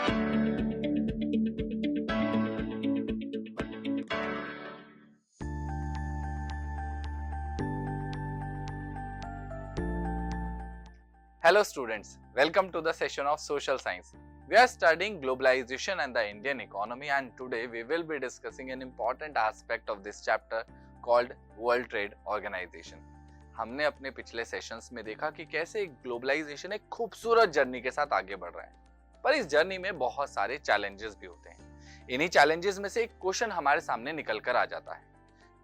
Hello students, welcome to the session of Social Science. We are studying globalization and the Indian economy, and today we will be discussing an important aspect of this chapter called World Trade Organization. हमने अपने पिछले sessions में देखा कि कैसे globalisation एक खूबसूरत journey के साथ आगे बढ़ रहा है, पर इस जर्नी में बहुत सारे चैलेंजेस भी होते हैं। इन्हीं चैलेंजेस में से एक क्वेश्चन हमारे सामने निकल कर आ जाता है।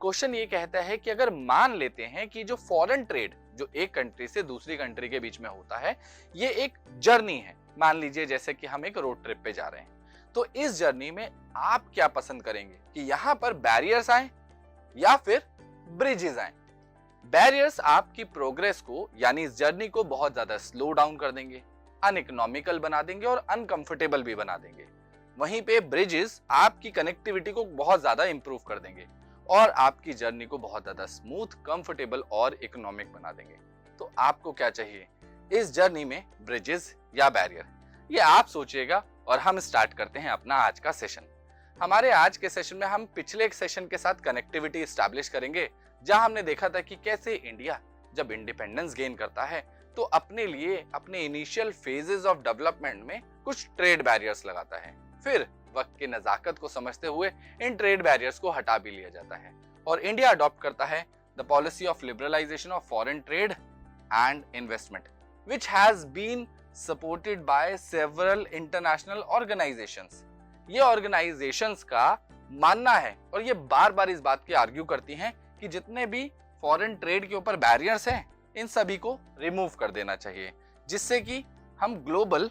क्वेश्चन ये कहता है कि अगर मान लेते हैं कि जो फॉरेन ट्रेड जो एक कंट्री से दूसरी कंट्री के बीच में होता है, ये एक जर्नी है। मान लीजिए जैसे कि हम एक रोड ट्रिप पे जा रहे हैं, तो इस जर्नी में आप क्या पसंद करेंगे कि यहाँ पर बैरियर्स आए या फिर ब्रिजेस आए। बैरियर्स आपकी प्रोग्रेस को यानी इस जर्नी को बहुत ज्यादा स्लो डाउन कर देंगे, अनइकोनॉमिकल बना देंगे और अनकंफर्टेबल भी बना देंगे। वहीं पे ब्रिजेस आपकी कनेक्टिविटी को बहुत ज्यादा इंप्रूव कर देंगे और आपकी जर्नी को बहुत ज्यादा स्मूथ, कंफर्टेबल और इकोनॉमिक बना देंगे। तो आपको क्या चाहिए इस जर्नी में, ब्रिजेस या बैरियर? ये आप सोचिएगा और हम स्टार्ट करते हैं अपना आज का सेशन। हमारे आज के सेशन में हम पिछले एक सेशन के साथ कनेक्टिविटी एस्टैब्लिश करेंगे, जहां हमने देखा था कि कैसे इंडिया जब इंडिपेंडेंस गेन करता है तो अपने लिए अपने इनिशियल फेजेस ऑफ डेवलपमेंट में कुछ ट्रेड बैरियर्स लगाता है। फिर वक्त की नजाकत को समझते हुए इन ट्रेड बैरियर्स को हटा भी लिया जाता है और इंडिया अडॉप्ट करता है the policy of liberalisation of foreign trade and investment, which has been supported by several international organisations. ये ऑर्गेनाइजेशंस का मानना है और ये बार बार इस बात की आर्ग्यू करती हैं कि जितने भी फॉरेन ट्रेड के ऊपर बैरियर्स हैं, इन सभी को रिमूव कर देना चाहिए, जिससे कि हम ग्लोबल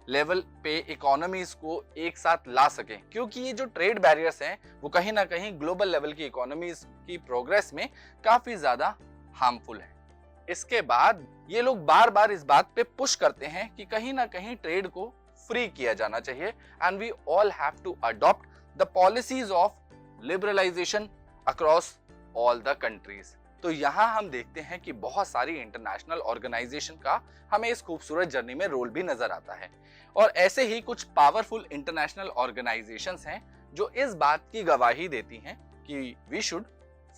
लेवल पे इकोनॉमीज को एक साथ ला सकें। क्योंकि ये जो ट्रेड बैरियर्स हैं वो कहीं ना कहीं ग्लोबल लेवल की इकोनॉमीज की प्रोग्रेस में काफी ज्यादा हार्मफुल है। इसके बाद ये लोग बार बार इस बात पे पुश करते हैं कि कहीं ना कहीं ट्रेड को फ्री किया जाना चाहिए and we all have to adopt the policies of liberalisation across all the countries. तो यहाँ हम देखते हैं कि बहुत सारी इंटरनेशनल ऑर्गेनाइजेशन का हमें इस खूबसूरत जर्नी में रोल भी नजर आता है और ऐसे ही कुछ पावरफुल इंटरनेशनल ऑर्गेनाइजेशंस हैं जो इस बात की गवाही देती हैं कि we should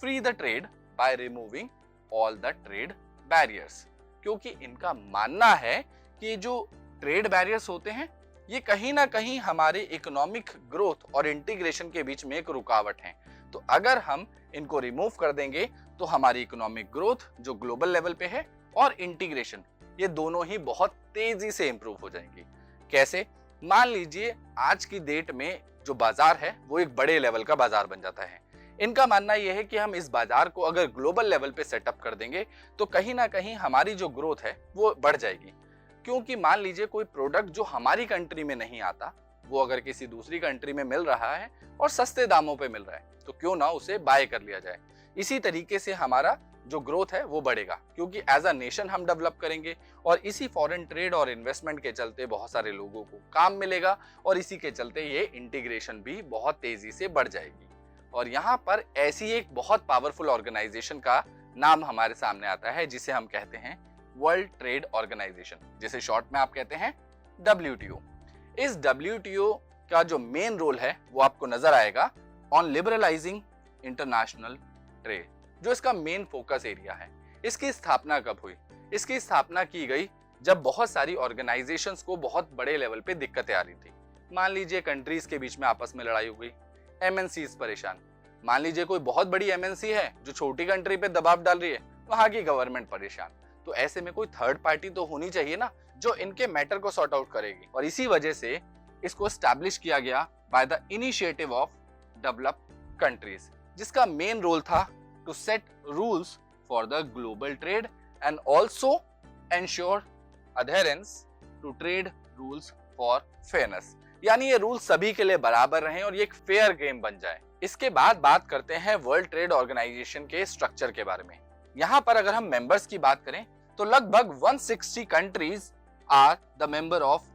free the trade by removing all the trade barriers. क्योंकि इनका मानना है कि जो ट्रेड बैरियर्स होते हैं ये कहीं ना कहीं हमारे इकोनॉमिक ग्रोथ और इंटीग्रेशन के बीच में एक रुकावट है। तो अगर हम इनको रिमूव कर देंगे तो हमारी इकोनॉमिक ग्रोथ जो ग्लोबल लेवल पे है और इंटीग्रेशन, ये दोनों ही बहुत तेजी से इंप्रूव हो जाएंगी। कैसे? मान लीजिए आज की डेट में जो बाजार है वो एक बड़े लेवल का बाजार बन जाता है। इनका मानना यह है कि हम इस बाजार को अगर ग्लोबल लेवल पे सेटअप कर देंगे तो कहीं ना कहीं हमारी जो ग्रोथ है वो बढ़ जाएगी। क्योंकि मान लीजिए कोई प्रोडक्ट जो हमारी कंट्री में नहीं आता, वो अगर किसी दूसरी कंट्री में मिल रहा है और सस्ते दामों पे मिल रहा है, तो क्यों ना उसे बाय कर लिया जाए। इसी तरीके से हमारा जो ग्रोथ है वो बढ़ेगा, क्योंकि एज अ नेशन हम डेवलप करेंगे और इसी फॉरेन ट्रेड और इन्वेस्टमेंट के चलते बहुत सारे लोगों को काम मिलेगा और इसी के चलते ये इंटीग्रेशन भी बहुत तेजी से बढ़ जाएगी। और यहाँ पर ऐसी एक बहुत पावरफुल ऑर्गेनाइजेशन का नाम हमारे सामने आता है जिसे हम कहते हैं वर्ल्ड ट्रेड ऑर्गेनाइजेशन, जिसे शॉर्ट में आप कहते हैं WTO। इस WTO का जो मेन रोल है वो आपको नजर आएगा ऑन लिबरलाइजिंग इंटरनेशनल ट्रेड, जो इसका मेन फोकस एरिया है। इसकी स्थापना कब हुई? इसकी स्थापना की गई जब बहुत सारी ऑर्गेनाइजेशंस को बहुत बड़े लेवल पे दिक्कतें आ रही थी। मान लीजिए कंट्रीज के बीच में आपस में लड़ाई हो गई, MNCs परेशान। मान लीजिए कोई बहुत बड़ी MNC है जो छोटी कंट्री पे दबाव डाल रही है, वहां की गवर्नमेंट परेशान। तो ऐसे में कोई थर्ड पार्टी तो होनी चाहिए ना जो इनके मैटर को सॉर्ट आउट करेगी, और इसी वजह से इसको एस्टैब्लिश किया गया by the initiative of developed countries, जिसका मेन रोल था to set rules for the global trade and also ensure adherence to trade rules for fairness. यानी ये रूल सभी के लिए बराबर रहें और ये एक फेयर गेम बन जाए। इसके बाद बात करते हैं वर्ल्ड ट्रेड ऑर्गेनाइजेशन के स्ट्रक्चर के बारे में। यहाँ पर अगर हम मेंबर्स की बात करें तो लगभग 160 countries are the member of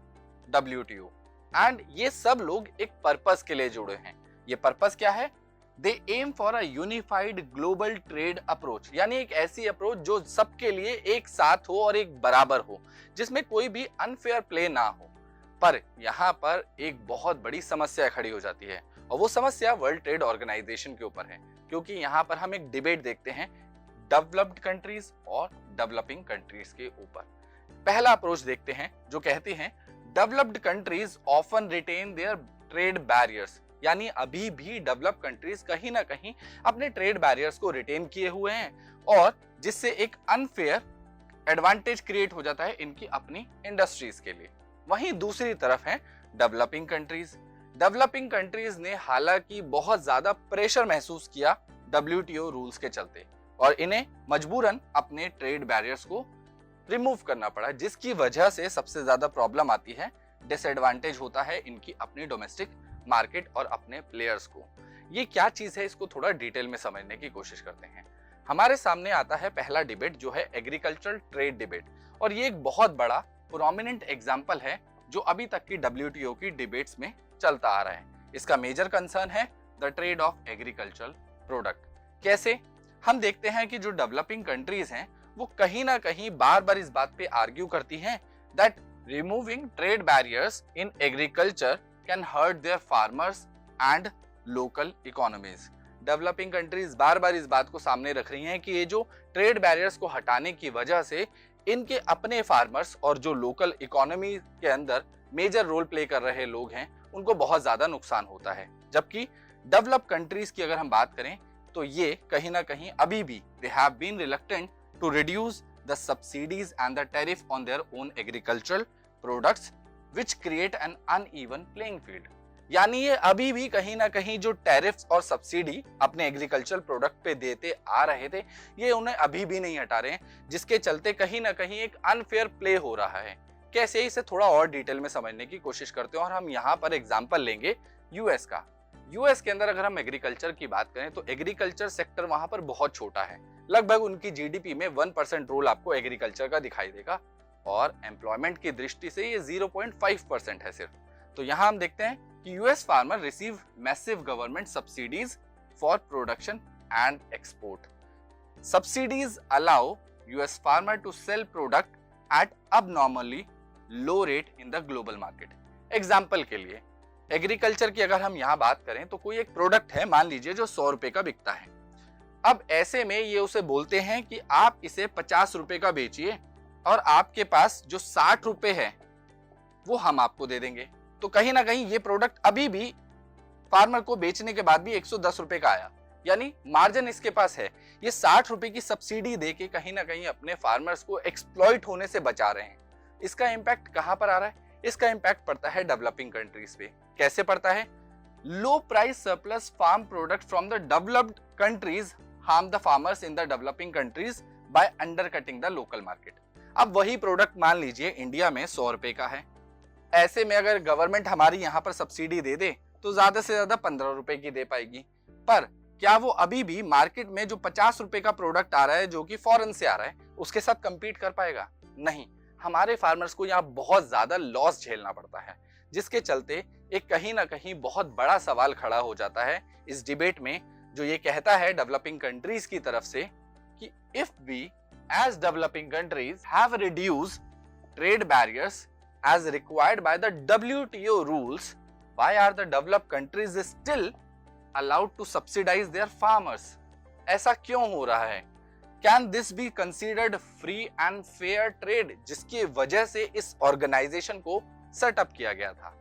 WTO and ये सब लोग एक पर्पस के लिए जुड़े हैं। ये पर्पस क्या है? They aim for a unified global trade approach, यानी एक ऐसी अप्रोच जो सबके लिए एक साथ हो और एक बराबर हो, जिसमें कोई भी अनफेयर प्ले ना हो। पर यहाँ पर एक बहुत बड़ी समस्या खड़ी हो जाती है और वो समस्या वर्ल्ड ट्रेड ऑर्गेनाइजेशन के ऊपर है, क्योंकि यहाँ पर हम एक डिबेट देखते हैं डेवलप्ड कंट्रीज और डेवलपिंग कंट्रीज के ऊपर। पहला अप्रोच देखते हैं जो कहते हैं developed countries often retain their trade barriers, यानी अभी भी डेवलप कंट्रीज कहीं ना कहीं अपने ट्रेड बैरियर्स को रिटेन किए हुए हैं और जिससे एक अनफेयर एडवांटेज क्रिएट हो जाता है इनकी अपनी इंडस्ट्रीज के लिए। वहीं दूसरी तरफ है डेवलपिंग कंट्रीज। डेवलपिंग कंट्रीज ने हालांकि बहुत ज्यादा प्रेशर महसूस किया WTO रूल्स के चलते और इन्हें मजबूरन अपने ट्रेड बैरियर्स को रिमूव करना पड़ा, जिसकी वजह से सबसे ज्यादा प्रॉब्लम आती है, डिसएडवांटेज होता है इनकी अपनी डोमेस्टिक मार्केट और अपने प्लेयर्स को। ये क्या चीज है, इसको थोड़ा डिटेल में समझने की कोशिश करते हैं। हमारे सामने आता है पहला डिबेट जो है एग्रीकल्चरल ट्रेड डिबेट, और ये एक बहुत बड़ा प्रोमिनेंट एग्जांपल है जो अभी तक की WTO की डिबेट्स में चलता आ रहा है। इसका मेजर कंसर्न है the trade off agricultural product. कैसे? हम देखते हैं कि जो डेवलपिंग कंट्रीज हैं वो कहीं ना कहीं बार बार इस बात पे आर्ग्यू करती हैं that removing trade barriers in agriculture can hurt their farmers and local economies. Developing countries बार बार इस बात को सामने रख रही हैं कि ये जो ट्रेड बैरियर्स को हटाने की वजह से इनके अपने फार्मर्स और जो लोकल इकोनॉमी के अंदर मेजर रोल प्ले कर रहे लोग हैं उनको बहुत ज्यादा नुकसान होता है। जबकि डेवलप कंट्रीज की अगर हम बात करें तो ये कहीं ना कहीं अभी भी they have been reluctant to reduce the subsidies and the tariff on their own agricultural products which create an uneven playing field. यानी ये अभी भी कहीं ना कहीं जो टैरिफ्स और सब्सिडी अपने एग्रीकल्चरल प्रोडक्ट पे देते आ रहे थे ये उन्हें अभी भी नहीं हटा रहे हैं, जिसके चलते कहीं ना कहीं एक अनफेयर प्ले हो रहा है। कैसे, इसे थोड़ा और डिटेल में समझने की कोशिश करते हैं और हम यहाँ पर एग्जांपल लेंगे यूएस का। यूएस के अंदर अगर हम एग्रीकल्चर की बात करें तो एग्रीकल्चर सेक्टर वहां पर बहुत छोटा है, लगभग उनकी जीडीपी में 1% रोल आपको एग्रीकल्चर का दिखाई देगा और एम्प्लॉयमेंट की दृष्टि से ये 0.5% है सिर्फ। तो यहाँ हम देखते हैं कि US farmer receive massive government subsidies for production and export. Subsidies allow US farmer to sell product at abnormally low rate in the global market. Example के लिए एग्रीकल्चर की अगर हम यहाँ बात करें तो कोई एक प्रोडक्ट है, मान लीजिए जो 100 रुपए का बिकता है। अब ऐसे में ये उसे बोलते हैं कि आप इसे 50 रुपए का बेचिए और आपके पास जो 60 रुपए है वो हम आपको दे देंगे। तो कहीं ना कहीं ये प्रोडक्ट अभी भी फार्मर को बेचने के बाद भी 110 रुपए का आया, यानी मार्जिन इसके पास है। ये 60 रुपए की सब्सिडी दे के कहीं ना कहीं अपने फार्मर्स को एक्सप्लॉइट होने से बचा रहे हैं। इसका इंपैक्ट कहां पर आ रहा है? इसका इंपैक्ट पड़ता है डेवलपिंग कंट्रीज पे। कैसे पड़ता है? Low price surplus farm product from the developed countries harm the farmers in the developing countries by undercutting the local market. अब वही प्रोडक्ट मान लीजिए इंडिया में 100 रुपए का है, ऐसे में अगर गवर्नमेंट हमारी यहाँ पर सब्सिडी दे दे तो ज्यादा से ज्यादा 15 रुपए की दे पाएगी। पर क्या वो अभी भी मार्केट में जो 50 रुपए का प्रोडक्ट आ रहा है जो कि फॉरेन से आ रहा है उसके साथ कंपीट कर पाएगा? नहीं। हमारे फार्मर्स को यहाँ बहुत ज्यादा लॉस झेलना पड़ता है, जिसके चलते एक कहीं ना कहीं बहुत बड़ा सवाल खड़ा हो जाता है इस डिबेट में, जो ये कहता है डेवलपिंग कंट्रीज की तरफ से कि if we as developing countries have reduced trade barriers as required by the WTO rules, why are the developed countries still allowed to subsidize their farmers? ऐसा क्यों हो रहा है? Can this be considered free and fair trade, जिसकी वजह से इस organisation को सेटअप किया गया था?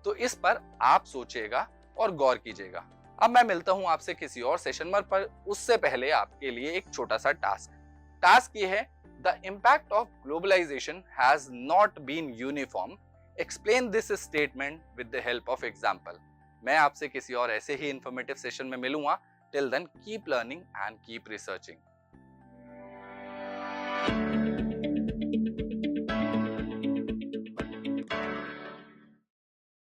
तो इस पर आप सोचिएगा और गौर कीजिएगा। अब मैं मिलता हूं आपसे किसी और सेशन पर, उससे पहले आपके लिए एक छोटा सा टास्क ये है, the impact of globalization has not been uniform. Explain this statement with the help of example. मैं आपसे किसी और ऐसे ही इंफॉर्मेटिव सेशन में मिलूंगा। Till then, keep learning and keep researching.